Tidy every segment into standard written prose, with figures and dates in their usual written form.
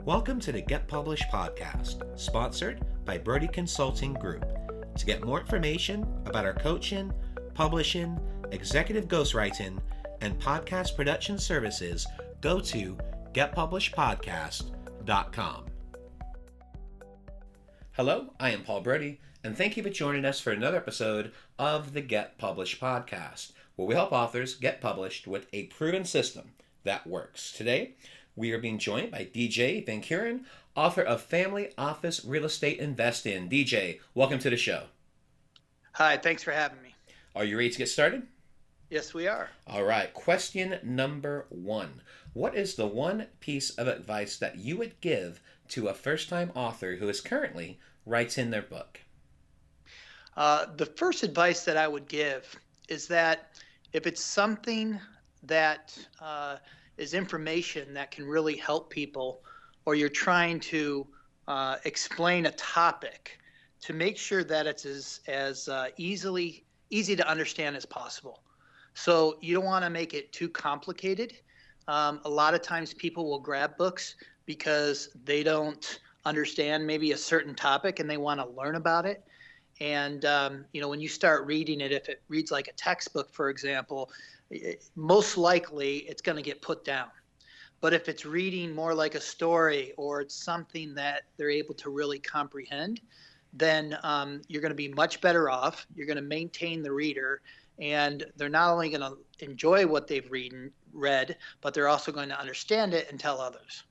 Welcome to the Get Published podcast, sponsored by Brodie Consulting Group. To get more information about our coaching, publishing, executive ghostwriting, and podcast production services, go to getpublishedpodcast.com. Hello, I am Paul Brodie, and thank you for joining us for another episode of the Get Published podcast, where we help authors get published with a proven system that works. Today, we are being joined by DJ Van Keuren, author of Family Office Real Estate Investing. DJ, welcome to the show. Hi, thanks for having me. Are you ready to get started? Yes, we are. All right, question number 1. What is the one piece of advice that you would give to a first-time author who is currently writing their book? The first advice that I would give is that if it's something that is information that can really help people, or you're trying to explain a topic, to make sure that it's as easy to understand as possible. So you don't want to make it too complicated. A lot of times people will grab books because they don't understand maybe a certain topic and they want to learn about it. And, when you start reading it, if it reads like a textbook, for example, most likely it's going to get put down. But if it's reading more like a story, or it's something that they're able to really comprehend, then you're going to be much better off. You're going to maintain the reader, and they're not only going to enjoy what they've read, but they're also going to understand it and tell others.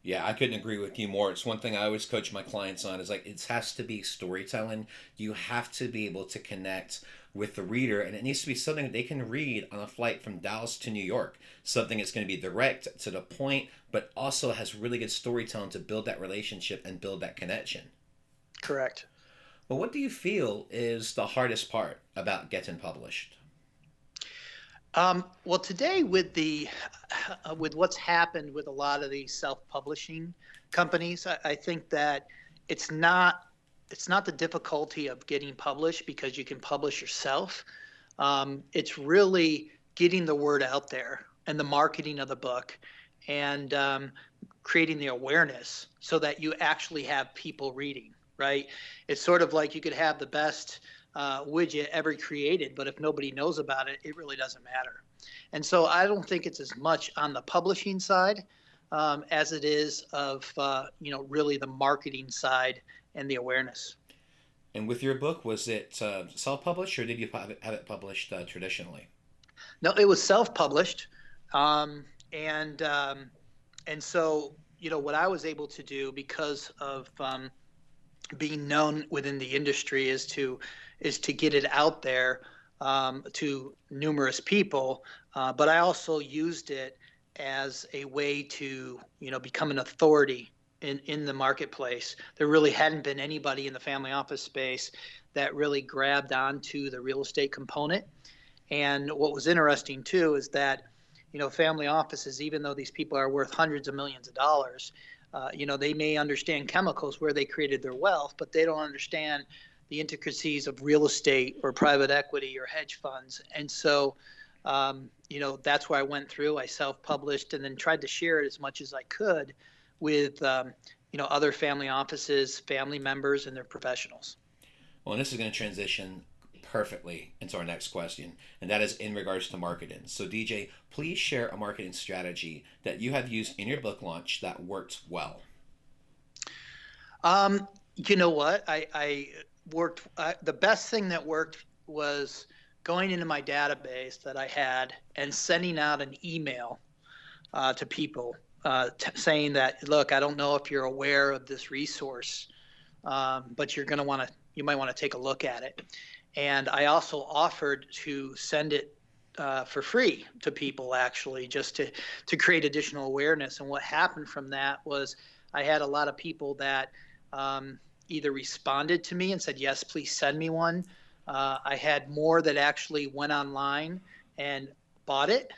Yeah, I couldn't agree with you more. It's one thing I always coach my clients on is like it has to be storytelling. You have to be able to connect with the reader, and it needs to be something that they can read on a flight from Dallas to New York. Something that's going to be direct, to the point, but also has really good storytelling to build that relationship and build that connection. Correct. Well, what do you feel is the hardest part about getting published? Well, today with what's happened with a lot of these self-publishing companies, I think that it's not the difficulty of getting published because you can publish yourself. It's really getting the word out there and the marketing of the book, and creating the awareness so that you actually have people reading, right? It's sort of like you could have the best widget ever created, but if nobody knows about it, it really doesn't matter. And so I don't think it's as much on the publishing side as it is of really the marketing side and the awareness. And with your book, was it self-published, or did you have it published traditionally? No, it was self-published, and so what I was able to do because of being known within the industry is to get it out there to numerous people, but I also used it as a way to become an authority in the marketplace. There really hadn't been anybody in the family office space that really grabbed onto the real estate component. And what was interesting too is that family offices, even though these people are worth hundreds of millions of dollars, they may understand chemicals where they created their wealth, but they don't understand the intricacies of real estate or private equity or hedge funds. And so, that's where I went through. I self-published and then tried to share it as much as I could with, other family offices, family members, and their professionals. Well, and this is going to transition perfectly into our next question, and that is in regards to marketing. So DJ, please share a marketing strategy that you have used in your book launch that worked well. You know what? I worked, the best thing that worked was going into my database that I had and sending out an email to people saying that, look, I don't know if you're aware of this resource, but you might want to take a look at it. And I also offered to send it for free to people, actually, just to create additional awareness. And what happened from that was I had a lot of people that either responded to me and said, yes, please send me one. I had more that actually went online and bought it.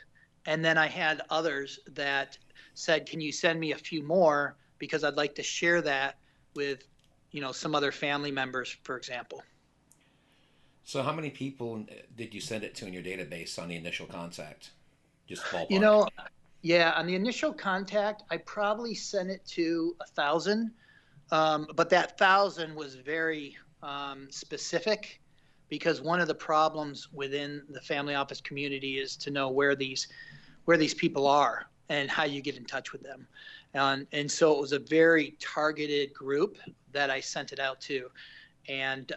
And then I had others that said, can you send me a few more, because I'd like to share that with some other family members, for example. So how many people did you send it to in your database on the initial contact? Just ballpark. Yeah, on the initial contact, I probably sent it to 1,000, but that 1,000 was very specific, because one of the problems within the family office community is to know where these people are and how you get in touch with them. And so it was a very targeted group that I sent it out to. And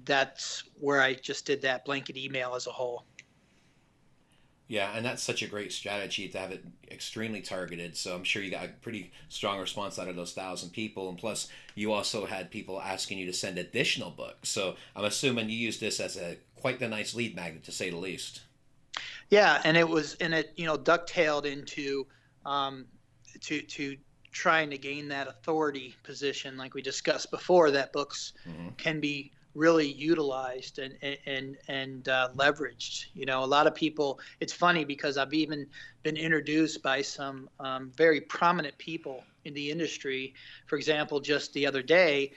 that's where I just did that blanket email as a whole. Yeah, and that's such a great strategy to have it extremely targeted. So I'm sure you got a pretty strong response out of those 1,000 people. And plus, you also had people asking you to send additional books. So I'm assuming you used this as a quite the nice lead magnet, to say the least. Yeah, and it ducktailed into to trying to gain that authority position, like we discussed before, that books can be really utilized and leveraged. A lot of people. It's funny because I've even been introduced by some very prominent people in the industry. For example, just the other day,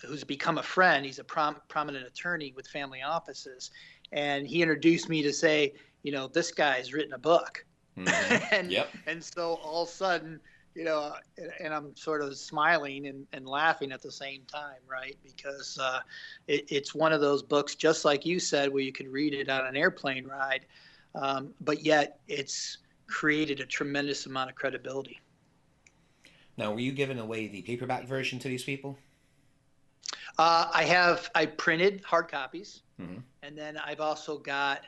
who's become a friend. He's a prominent attorney with family offices. And he introduced me to say, this guy's written a book. And so all of a sudden, and I'm sort of smiling and laughing at the same time, right? Because it's one of those books, just like you said, where you could read it on an airplane ride, but yet it's created a tremendous amount of credibility. Now, were you giving away the paperback version to these people? I printed hard copies, and then I've also got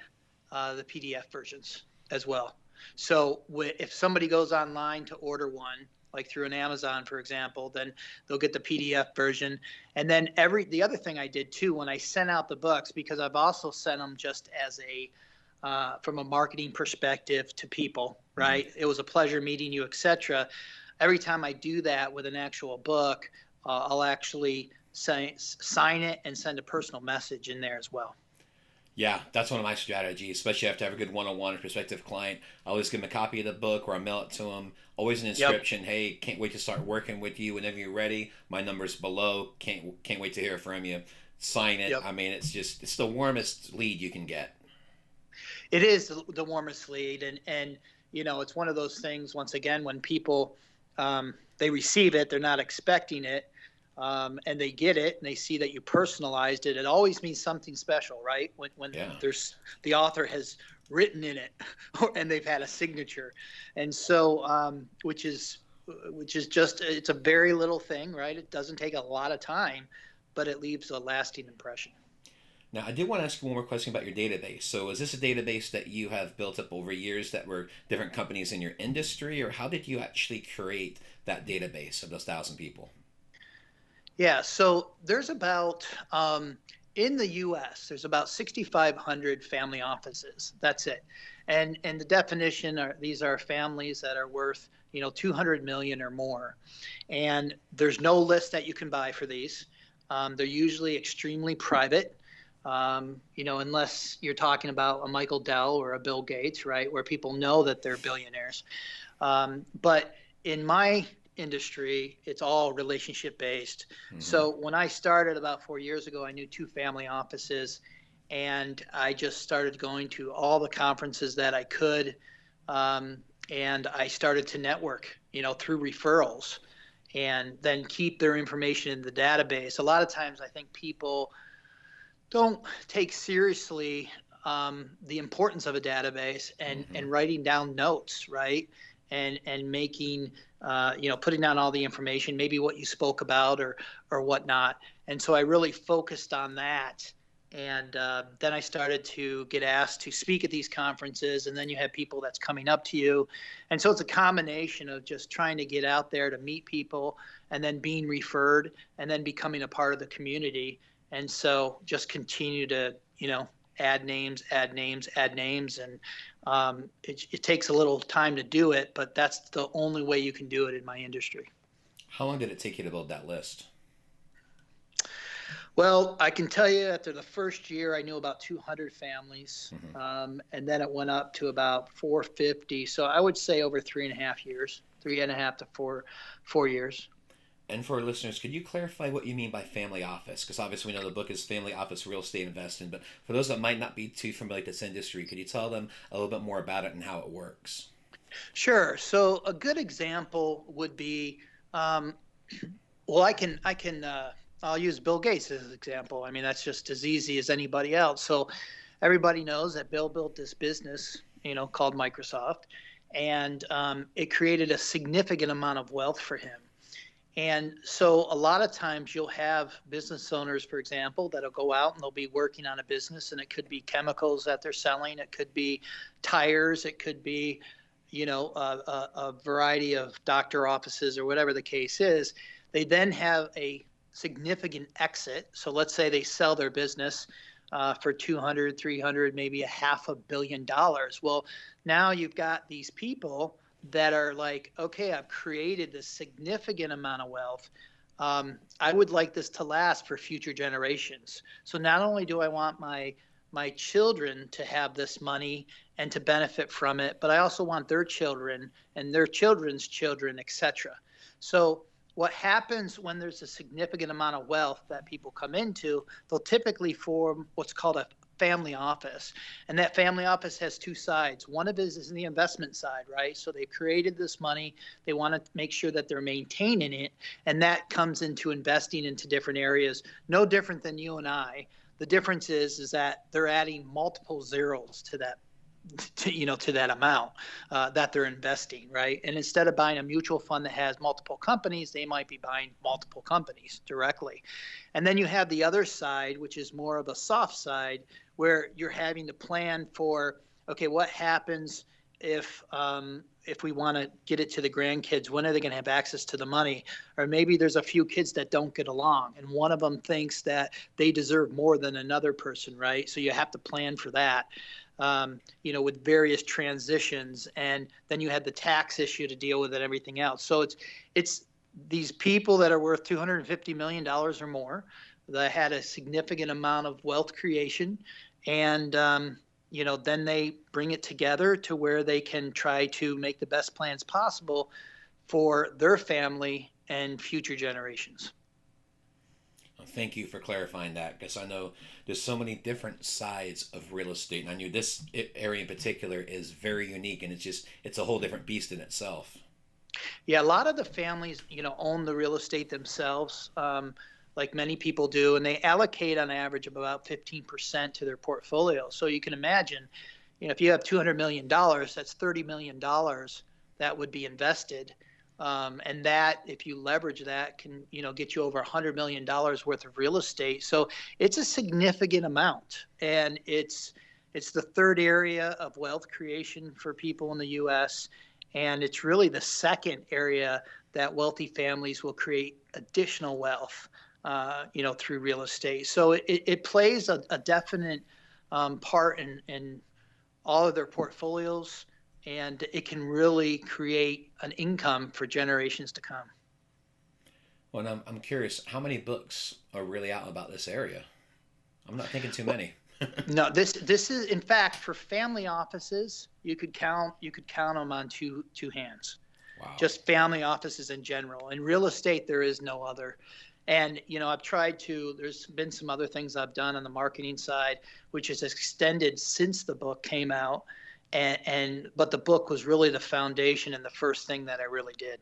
the PDF versions as well. So if somebody goes online to order one, like through an Amazon, for example, then they'll get the PDF version. And then the other thing I did too, when I sent out the books, because I've also sent them just as from a marketing perspective to people, right? It was a pleasure meeting you, etc. Every time I do that with an actual book, I'll actually sign it and send a personal message in there as well. Yeah, that's one of my strategies, especially after I have a good one-on-one prospective client. I always give them a copy of the book or I mail it to them. Always an inscription, Hey, can't wait to start working with you whenever you're ready. My number's below. Can't wait to hear from you. Sign it. I mean, it's the warmest lead you can get. It is the warmest lead. And it's one of those things, once again, when people, they receive it, they're not expecting it. And they get it and they see that you personalized it. It always means something special, right? When there's the author has written in it and they've had a signature. And so, which is just, it's a very little thing, right? It doesn't take a lot of time, but it leaves a lasting impression. Now, I did want to ask you one more question about your database. So is this a database that you have built up over years that were different companies in your industry, or how did you actually create that database of those 1,000 people? Yeah, so there's about, in the U.S., there's about 6,500 family offices. That's it. And the definition these are families that are worth, $200 million or more. And there's no list that you can buy for these. They're usually extremely private, unless you're talking about a Michael Dell or a Bill Gates, right, where people know that they're billionaires. But in my industry, it's all relationship based. So when I started about 4 years ago, I knew 2 family offices, and I just started going to all the conferences that I could, and I started to network, through referrals, and then keep their information in the database. A lot of times, I think people don't take seriously the importance of a database and writing down notes, right? And making, putting down all the information, maybe what you spoke about or whatnot. And so I really focused on that. And then I started to get asked to speak at these conferences, and then you have people that's coming up to you. And so it's a combination of just trying to get out there to meet people and then being referred and then becoming a part of the community. And so just continue to, add names. And it takes a little time to do it, but that's the only way you can do it in my industry. How long did it take you to build that list? Well, I can tell you after the first year, I knew about 200 families, and then it went up to about 450. So I would say over 3.5 years, 3.5 to 4 years. And for our listeners, could you clarify what you mean by family office? Because obviously we know the book is Family Office Real Estate Investing, but for those that might not be too familiar with this industry, could you tell them a little bit more about it and how it works? Sure. So a good example would be, um, well, I'll use Bill Gates as an example. I mean, that's just as easy as anybody else. So everybody knows that Bill built this business, called Microsoft, and it created a significant amount of wealth for him. And so a lot of times you'll have business owners, for example, that'll go out and they'll be working on a business, and it could be chemicals that they're selling. It could be tires. It could be, a variety of doctor offices or whatever the case is. They then have a significant exit. So let's say they sell their business for 200, 300, maybe $500 million. Well, now you've got these people that are like, okay, I've created this significant amount of wealth. I would like this to last for future generations. So not only do I want my children to have this money and to benefit from it, but I also want their children and their children's children, etc. So what happens when there's a significant amount of wealth that people come into, they'll typically form what's called a family office. And that family office has two sides. One of it is the investment side, right? So they've created this money. They want to make sure that they're maintaining it. And that comes into investing into different areas, no different than you and I. The difference is that they're adding multiple zeros to that, to that amount that they're investing, right? And instead of buying a mutual fund that has multiple companies, they might be buying multiple companies directly. And then you have the other side, which is more of a soft side, where you're having to plan for, okay, what happens if we want to get it to the grandkids? When are they going to have access to the money? Or maybe there's a few kids that don't get along, and one of them thinks that they deserve more than another person, right? So you have to plan for that, with various transitions, and then you had the tax issue to deal with and everything else. So it's these people that are worth $250 million or more that had a significant amount of wealth creation, and then they bring it together to where they can try to make the best plans possible for their family and future generations. Thank you for clarifying that, because I know there's so many different sides of real estate, and I knew this area in particular is very unique, and it's a whole different beast in itself. Yeah, a lot of the families, own the real estate themselves, like many people do, and they allocate on average of about 15% to their portfolio. So you can imagine, if you have $200 million, that's $30 million that would be invested. And that, if you leverage that, can, get you over $100 million worth of real estate. So it's a significant amount. And it's the third area of wealth creation for people in the U.S. And it's really the second area that wealthy families will create additional wealth, through real estate. So it plays a definite part in all of their portfolios, and it can really create an income for generations to come. Well, and I'm curious, how many books are really out about this area? I'm not thinking too many. No, this is, in fact, for family offices, you could count them on two hands. Wow. Just family offices in general. In real estate, there is no other. And, there's been some other things I've done on the marketing side, which is extended since the book came out. But the book was really the foundation and the first thing that I really did.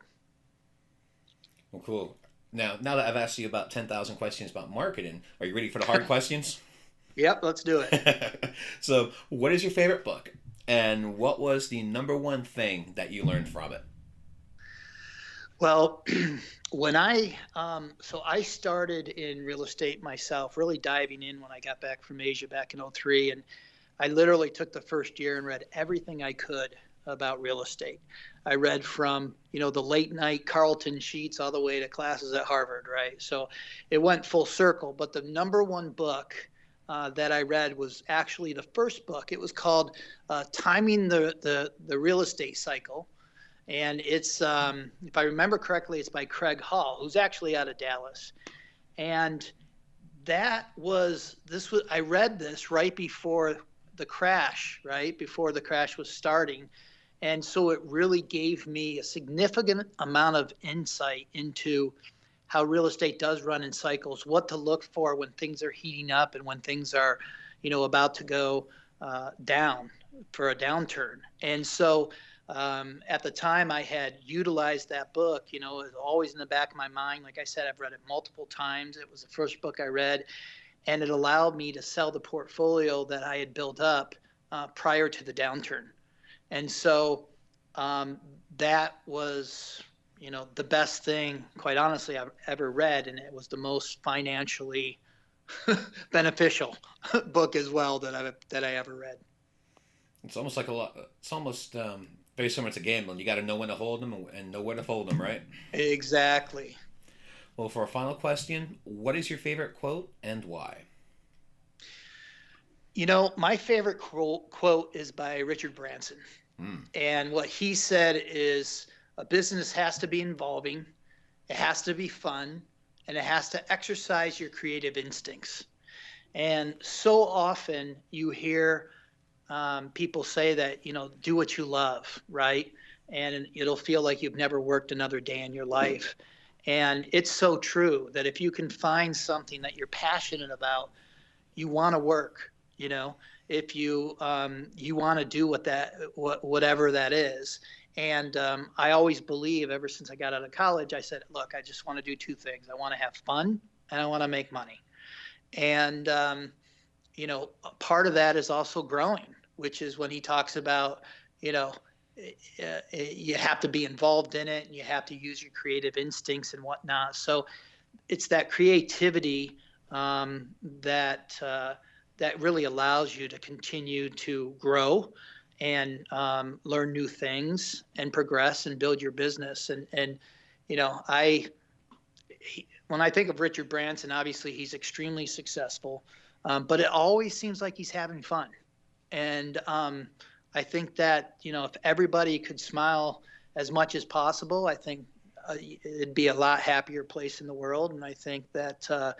Well, cool. Now that I've asked you about 10,000 questions about marketing, are you ready for the hard questions? Yep, let's do it. So, what is your favorite book? And what was the number one thing that you learned from it? Well, when I started in real estate myself, really diving in when I got back from Asia back in 2003, and I literally took the first year and read everything I could about real estate. I read from, the late night Carlton sheets all the way to classes at Harvard, right? So it went full circle. But the number one book that I read was actually the first book. It was called Timing the Real Estate Cycle. And it's, if I remember correctly, it's by Craig Hall, who's actually out of Dallas. And I read this right before the crash, right? Before the crash was starting. And so it really gave me a significant amount of insight into how real estate does run in cycles, what to look for when things are heating up and when things are, about to go down for a downturn. And so at the time I had utilized that book, it was always in the back of my mind. Like I said, I've read it multiple times. It was the first book I read, and it allowed me to sell the portfolio that I had built up prior to the downturn. And so that was, the best thing, quite honestly, I've ever read. And it was the most financially beneficial book as well that I ever read. It's almost like it's almost very similar to gambling. You got to know when to hold them and know where to fold them, right? Exactly. Well, for our final question, what is your favorite quote and why? My favorite quote is by Richard Branson. And what he said is, a business has to be involving, it has to be fun, and it has to exercise your creative instincts. And so often you hear people say that, do what you love, right? And it'll feel like you've never worked another day in your life. And it's so true that if you can find something that you're passionate about, you want to work, if you want to do whatever that is. And I always believe, ever since I got out of college, I said, look, I just want to do two things. I want to have fun and I want to make money. And, part of that is also growing, which is when he talks about, you have to be involved in it and you have to use your creative instincts and whatnot. So it's that creativity that really allows you to continue to grow and learn new things and progress and build your business. And when I think of Richard Branson, obviously he's extremely successful, but it always seems like he's having fun. And I think that, if everybody could smile as much as possible, I think it'd be a lot happier place in the world. And I think that, a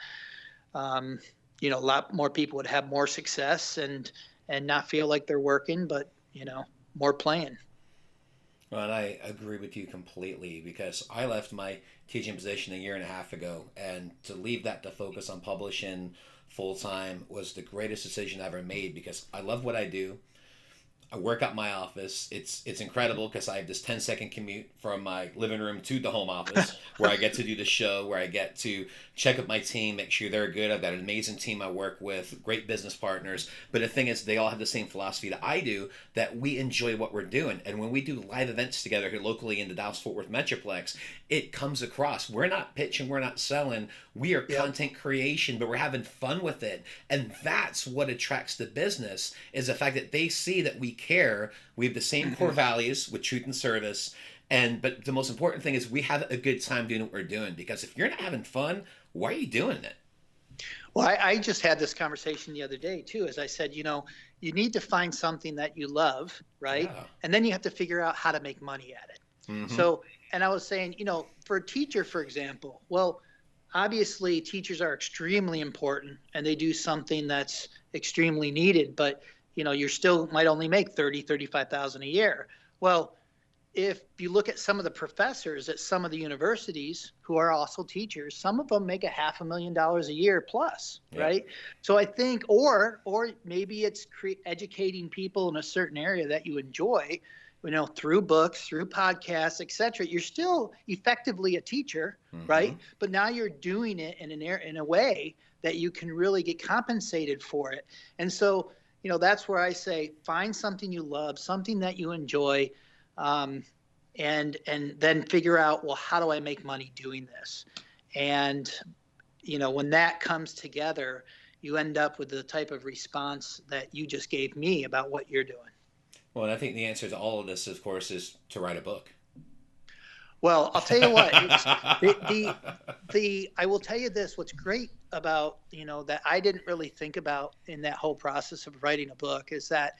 lot more people would have more success and not feel like they're working, but, more playing. Well, and I agree with you completely, because I left my teaching position a year and a half ago, and to leave that to focus on publishing full time was the greatest decision I ever made, because I love what I do. I work out my office. It's incredible because I have this 10-second commute from my living room to the home office where I get to do the show, where I get to check up my team, make sure they're good. I've got an amazing team I work with, great business partners. But the thing is, they all have the same philosophy that I do, that we enjoy what we're doing. And when we do live events together here locally in the Dallas-Fort Worth Metroplex, it comes across. We're not pitching, we're not selling. We are content creation, but we're having fun with it. And that's what attracts the business, is the fact that they see that we care. We have the same core values with truth and service. But the most important thing is we have a good time doing what we're doing, because if you're not having fun, why are you doing it? Well, I just had this conversation the other day too, as I said, you need to find something that you love, right? Yeah. And then you have to figure out how to make money at it. So, and I was saying, for a teacher, for example, well, obviously teachers are extremely important and they do something that's extremely needed, but you still might only make $35,000 a year. Well, if you look at some of the professors at some of the universities who are also teachers, some of them make $500,000 a year plus, right? So I think, or maybe it's educating people in a certain area that you enjoy, through books, through podcasts, etc. You're still effectively a teacher, right? But now you're doing it in a way that you can really get compensated for it. And so, that's where I say, find something you love, something that you enjoy, and then figure out, well, how do I make money doing this? And, when that comes together, you end up with the type of response that you just gave me about what you're doing. Well, and I think the answer to all of this, of course, is to write a book. Well, I'll tell you what, I will tell you this, what's great about, that I didn't really think about in that whole process of writing a book is that,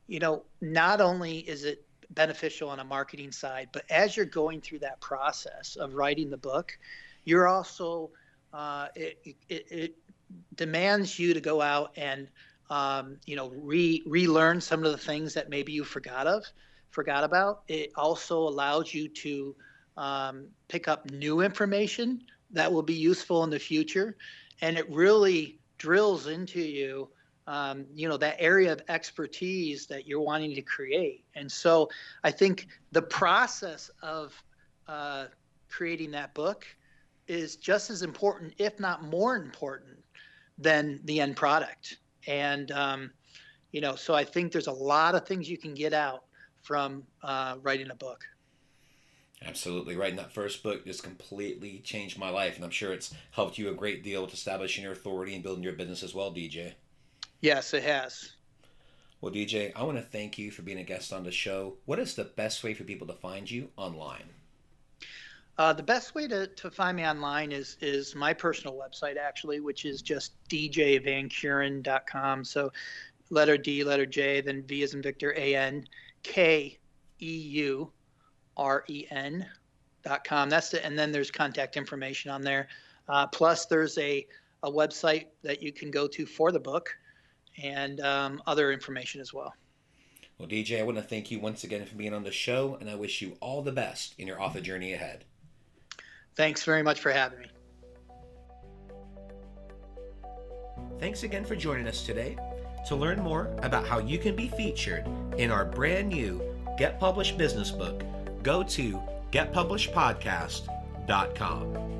not only is it beneficial on a marketing side, but as you're going through that process of writing the book, you're also, it demands you to go out and, relearn some of the things that maybe you forgot about. It also allows you to pick up new information that will be useful in the future. And it really drills into you, that area of expertise that you're wanting to create. And so I think the process of creating that book is just as important, if not more important, than the end product. And, so I think there's a lot of things you can get out from writing a book. Absolutely. Writing that first book just completely changed my life, and I'm sure it's helped you a great deal with establishing your authority and building your business as well, DJ. Yes, it has. Well, DJ, I want to thank you for being a guest on the show. What is the best way for people to find you online? The best way to find me online is my personal website, actually, which is just djvankeuren.com. So letter D, letter J, then V as in Victor, ANKEUREN.com. That's it. And then there's contact information on there. Plus, there's a website that you can go to for the book and other information as well. Well, DJ, I want to thank you once again for being on the show, and I wish you all the best in your author journey ahead. Thanks very much for having me. Thanks again for joining us today. To learn more about how you can be featured in our brand new Get Published business book, go to getpublishedpodcast.com.